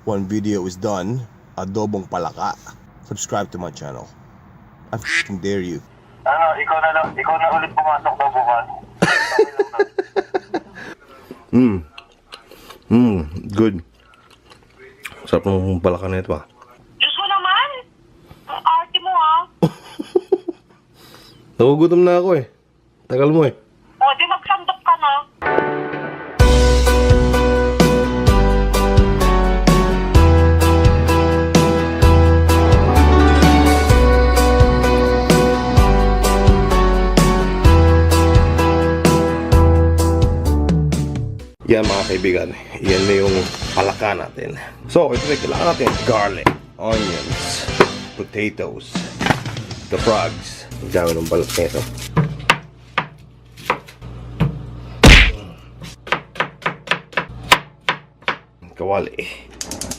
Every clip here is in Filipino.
one video is done, Adobong Palaka. Subscribe to my channel. I f***ing dare you. Ano, ikaw na ulit pumasok daw bukas. Good. Sarap ng palaka na ito, ah. Diyos ko naman! Ang arte mo, ha? Nagugutom na ako, eh. Tagal mo, eh. O, di magsandok ka na. Yan mga kaibigan, yan na yung palaka natin. So, ito na kailangan natin. Garlic, onions, potatoes, the frogs. Ang dami ng balat na ito. Kawali.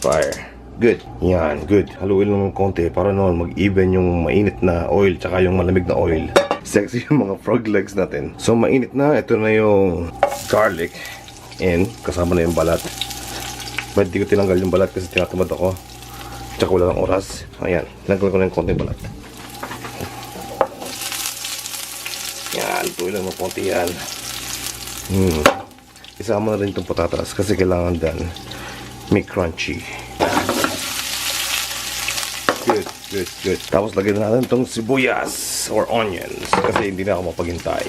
Fire. Good. Yan, good. Haluin lang ng konti para noon mag-even yung mainit na oil tsaka yung malamig na oil. Sexy yung mga frog legs natin. So, mainit na. Ito na yung garlic. And kasama na yung balat. But di ko tinanggal yung balat kasi tinatamad ako. Tsaka wala ng oras. Ayan, tinanggal ko na yung konti balat. Yan, tuloy lang ng konti yan. Isama na rin itong patatas kasi kailangan dan may crunchy. Good, good, good. Tapos lagyan na natin itong sibuyas or onions kasi hindi na ako mapaghintay.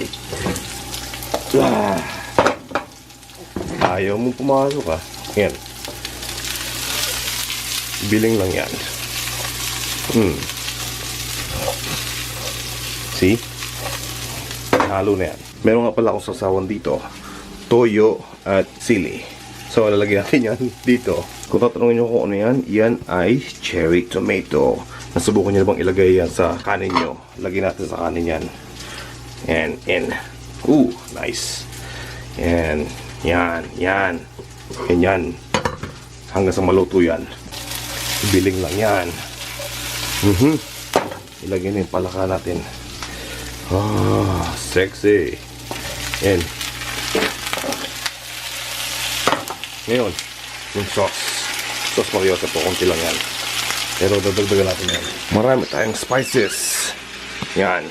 Ayaw mong pumasok, ha. Yan. Biling lang yan. See? Halo na yan. Meron nga pala akong sasawan dito. Toyo at sili. So, lalagyan natin yan dito. Kung tatanungin nyo kung ano yan, yan ay cherry tomato. Nasubukan nyo na bang ilagay yan sa kanin nyo? Lagyan natin sa kanin yan. And in. Ooh, nice. And yan, yan. Ganyan. Hanggang sa maluto yan. Biling lang yan. Ilagay na yung palaka natin. Ah, sexy. Yan. Ngayon, yung sauce. Sauce Mariosa po, konti lang yan. Pero dadagdagan natin yan. Marami tayong spices. Yan.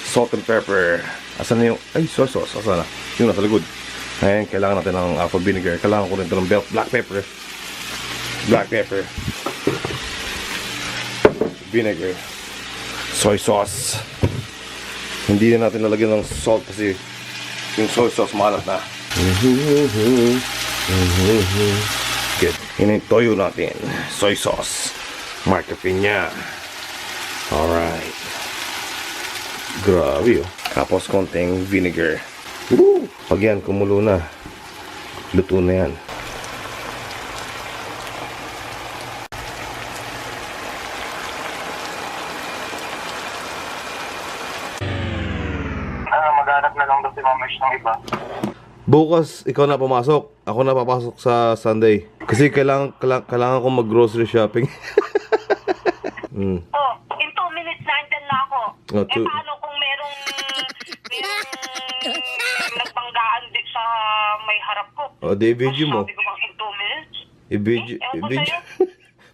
Salt and pepper. Asan na yung... Ay, soy sauce. Asan na? Yung nasa likod. Ayan, kailangan natin ng apple vinegar. Kailangan ko rin ito ng black pepper. Black pepper. Vinegar. Soy sauce. Hindi na natin lalagyan ng salt kasi yung soy sauce maalat na. Good. Yun yung toyo natin. Soy sauce. Marca piña. Alright. Grabe, oh. Tapos konting vinegar. Woo! Pag yan, kumulo na. Luto na yan. Maghanap na lang daw si Mamesh ng iba. Bukas, ikaw na pumasok. Ako na papasok sa Sunday. Kasi kailangan ko mag-grocery shopping. Oh, in 2 minutes na andyan na ako. Oh, Eh, paano kung merong nagbanggaan di sa may harap ko? O, di video mo. Sabi ko bang in 2 minutes? I-video. Ewan ko I-video. sa'yo.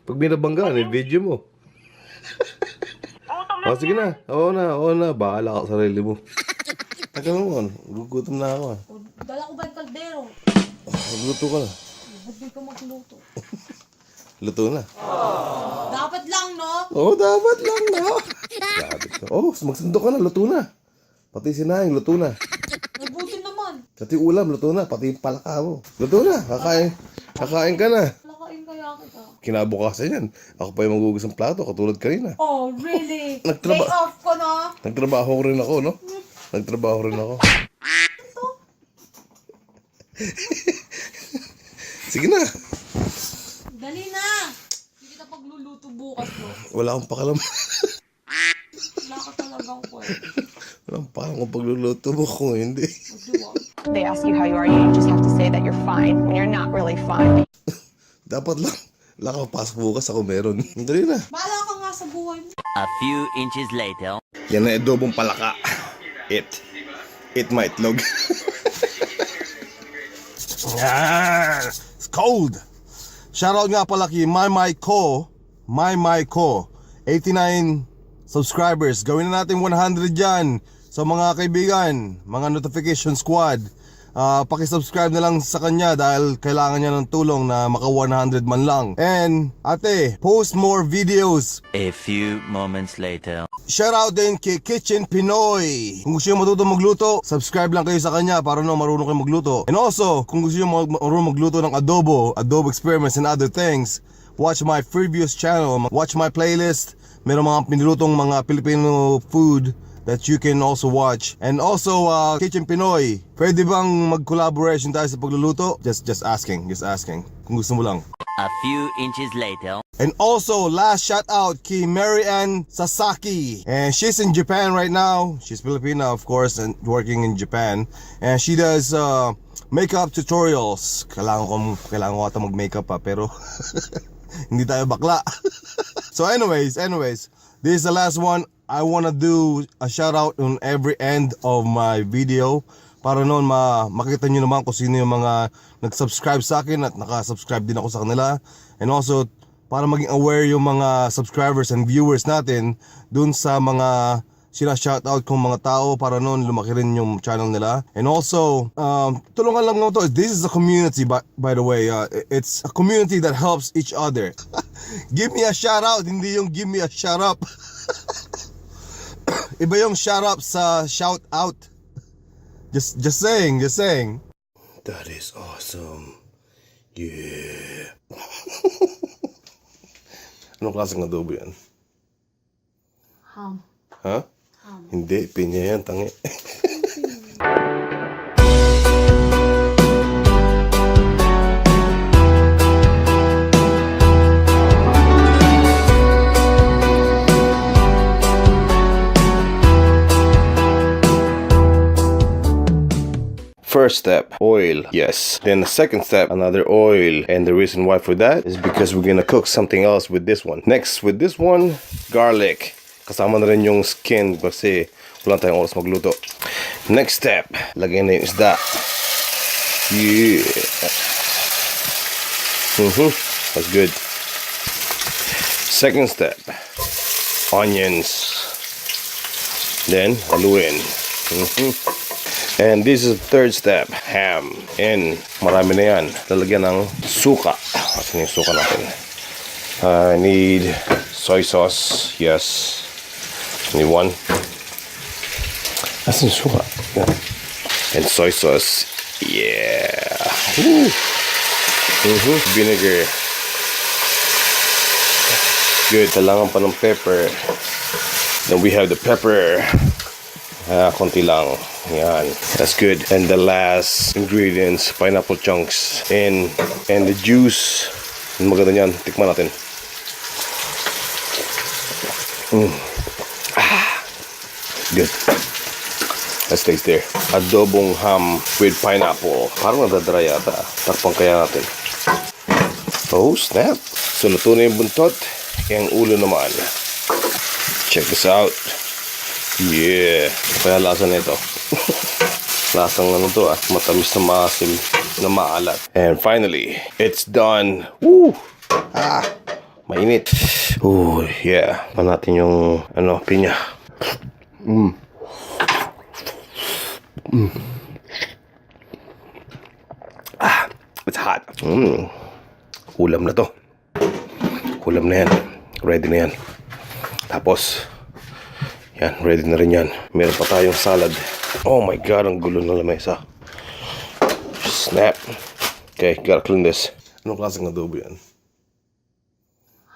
Pag binabanggaan, i-video mo. Gutom O, lang sige yan. na. Oo na. Bahala ka sa sarili mo. Tagal mo, gugutom na ako. Dala ko ba yung kaldero? Magluto ka na. Ba't di ka magluto? Luto na. Dapat lang, no? Oo, dapat lang na. Grabe ka. Oh, magsando ka na. Luto na. Pati sinahing, luto na. Nabuti naman. Pati ulam, luto na. Pati yung palaka mo. Luto na. Kakain ka na. Lakain kaya kita. Kinabukasan yan. Ako pa yung magugas ng plato, katulad kanina. Oh, really? Nagtraba- Day off ko, no? Nagtrabaho rin ako, no? Nagtrabaho rin ako. Sige na. Dali na. Hindi kita pagluluto bukas, no? Wala akong pakalam. Wala ka talagang kwento. Wala akong pakalam kung pagluluto mo kung hindi. Magdiwag. They ask you how you are, you just have to say that you're fine when you're not really fine. Dapat lang. Wala kang pasok bukas, ako meron. Dali na. Bahala ka nga sa buhay mo. A few inches later. Yan na adobong palaka. Eat my itlog. Ah, it's cold. Shoutout nga pala kay My Ko, 89 subscribers. Gawin na natin 100 dyan. So mga kaibigan, mga notification squad, pakisubscribe na lang sa kanya dahil kailangan niya ng tulong na maka 100 man lang. And ate, post more videos. A few moments later. Shoutout din kay Kitchen Pinoy. Kung gusto nyo matutong magluto, subscribe lang kayo sa kanya para marunong kayo magluto. And also, kung gusto nyo marunong magluto ng adobo experiments and other things, watch my previous channel, watch my playlist. Meron mga pinilutong mga Filipino food that you can also watch. And also, Kitchen Pinoy, pwede bang mag-collaboration tayo sa pagluluto? Just asking. Kung gusto mo lang. A few inches later. And also, last shout out kay Mary Ann Sasaki. And she's in Japan right now. She's Filipina, of course, and working in Japan. And she does makeup tutorials. Kailangan ko ata mag-makeup pa, pero hindi tayo bakla. So anyways, this is the last one. I wanna do a shout out on every end of my video para noon makita nyo naman kung sino yung mga nag-subscribe sa akin at naka-subscribe din ako sa kanila. And also, para maging aware yung mga subscribers and viewers natin dun sa mga sina-shoutout kong mga tao para noon lumaki rin yung channel nila. And also, tulungan lang naman to. This is a community, by the way. It's a community that helps each other. Give me a shout out, hindi yung give me a shout up. Iba yung shout up sa shout out. Just saying. That is awesome. Yeah. Anong klaseng adobo yan? Ham. Ha? Hindi, pinya yan, tangi. First step, oil. Yes. Then the second step, another oil. And the reason why for that is because we're gonna cook something else with this one. Next, with this one, garlic. Kasama na rin yung skin kasi wala tayong oras magluto. Next step, lagyan na yung isda. Yeah. That's good. Second step, onions. Then, haluin. And this is the third step, ham. And marami na yan. Lalagyan ng suka. Asan yung suka natin? I need soy sauce. Yes. Need one. Asan yung suka? Yeah. And soy sauce. Yeah. Vinegar. Good. Kailangan pa ng pepper. Then we have the pepper. Konti lang. Yan. That's good. And the last ingredients, pineapple chunks and the juice. Maganda yan. Tikman natin. Good. Let's taste there. Adobong ham with pineapple. Parang nadadry yata. Takpan kaya natin. Oh, snap. So, luto na yung buntot. Yung ulo naman. Check this out. Yeah. Kaya lasa na ito. Lasang ano to matamis na maasim na maalat. And finally, it's done. Woo! Mainit. Oh, yeah. Pa natin yung pinya. It's hot. Ulam na to. Ulam na yan. Ready na yan. Tapos yan, ready na rin yan. Meron pa tayong salad. Oh my god, ang gulo na lamesa. Snap. Okay, gotta clean this. Anong klaseng adobo yan?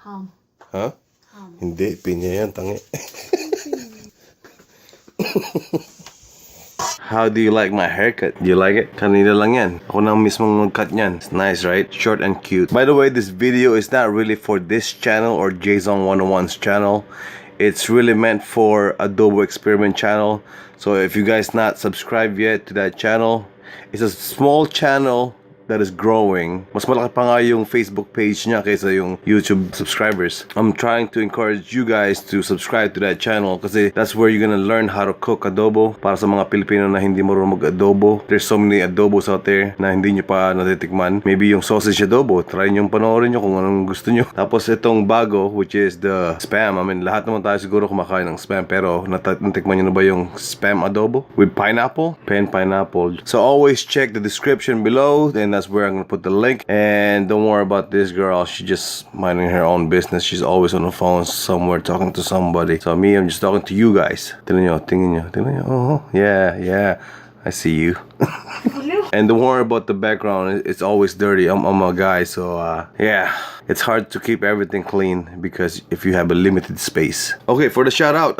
Ham. Ha? Ham. Hindi, pinya yan, tangi. How do you like my haircut? Do you like it? Kanina lang yan. Ako nang mismong mag-cut yan. It's nice, right? Short and cute. By the way, this video is not really for this channel or Jason 101's channel. It's really meant for Adobo Experiment channel. So if you guys not subscribed yet to that channel, it's a small channel that is growing. Mas malaki pa nga yung Facebook page niya kaysa yung YouTube subscribers. I'm trying to encourage you guys to subscribe to that channel kasi that's where you're gonna learn how to cook adobo. Para sa mga Pilipino na hindi marunong mag-adobo, there's so many adobos out there na hindi nyo pa natitikman. Maybe yung sausage adobo, try nyo panoorin nyo kung anong gusto nyo. Tapos itong bago, which is the spam. I mean, lahat naman tayo siguro kumakain ng spam, pero natikman nyo na ba yung spam adobo with pineapple? Pineapple. So always check the description below, and that's where I'm gonna put the link. And don't worry about this girl, she just minding her own business. She's always on the phone somewhere talking to somebody. So me, I'm just talking to you guys. Tingnan nyo. Oh, yeah, I see you. And don't worry about the background, it's always dirty. I'm a guy, so yeah, it's hard to keep everything clean because if you have a limited space. Okay, for the shout out,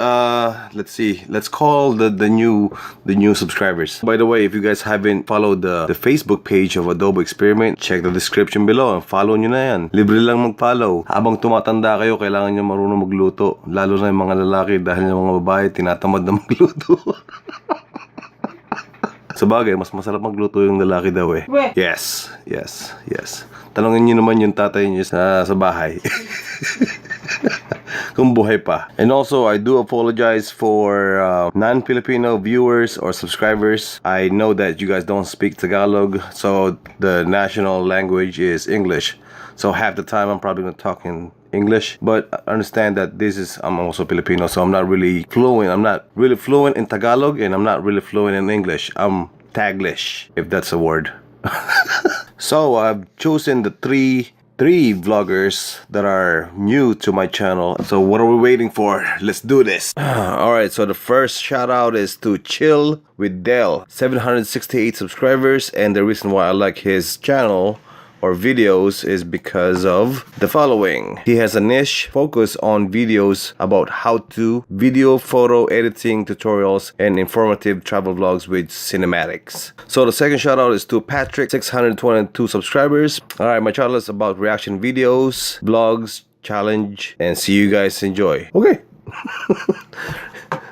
let's see, let's call the new subscribers. By the way, if you guys haven't followed the Facebook page of Adobo Experiment, check the description below and follow nyo na yan. Libre lang mag-follow. Habang tumatanda kayo, kailangan nyo marunong magluto, lalo na yung mga lalaki, dahil yung mga babae tinatamad na magluto. Sa bagay, mas masarap magluto yung lalaki daw eh. Yes. Tanungin nyo naman yung tatay nyo sa bahay. Kung buhay pa. And also, I do apologize for non-Filipino viewers or subscribers. I know that you guys don't speak Tagalog, so the national language is English. So half the time, I'm probably going to talk in English, but understand that I'm also Filipino, so I'm not really fluent. I'm not really fluent in Tagalog, and I'm not really fluent in English. I'm Taglish, if that's a word. So I've chosen the three vloggers that are new to my channel. So what are we waiting for? Let's do this. Alright, so the first shout out is to Chill with Del, 768 subscribers, and the reason why I like his channel or videos is because of the following. He has a niche focus on videos about how to video, photo editing tutorials, and informative travel vlogs with cinematics. So the second shout out is to Patrick, 622 subscribers. Alright, my channel is about reaction videos, vlogs, challenge, and see you guys enjoy. Okay.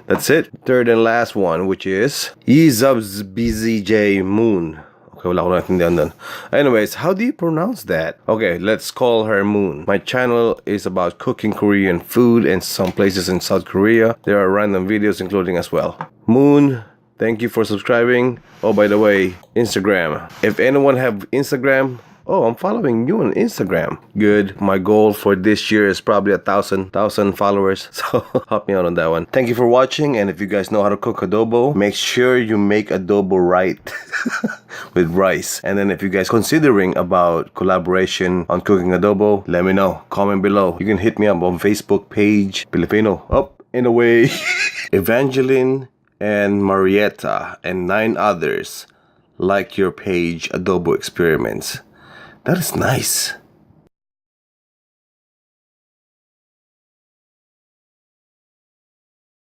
That's it. Third and last one, which is Yizub's BZJ Moon. Okay, wala ko naintindihan dun. Anyways, how do you pronounce that? Okay, let's call her Moon. My channel is about cooking Korean food and some places in South Korea. There are random videos including as well. Moon, thank you for subscribing. Oh, by the way, Instagram. If anyone have Instagram, oh, I'm following you on Instagram. Good. My goal for this year is probably 1,000 followers. So help me out on that one. Thank you for watching. And if you guys know how to cook adobo, make sure you make adobo right with rice. And then if you guys considering about collaboration on cooking adobo, let me know. Comment below. You can hit me up on Facebook page Filipino Up in a Way. Evangeline and Marietta and 9 others like your page Adobo Experiments. That is nice.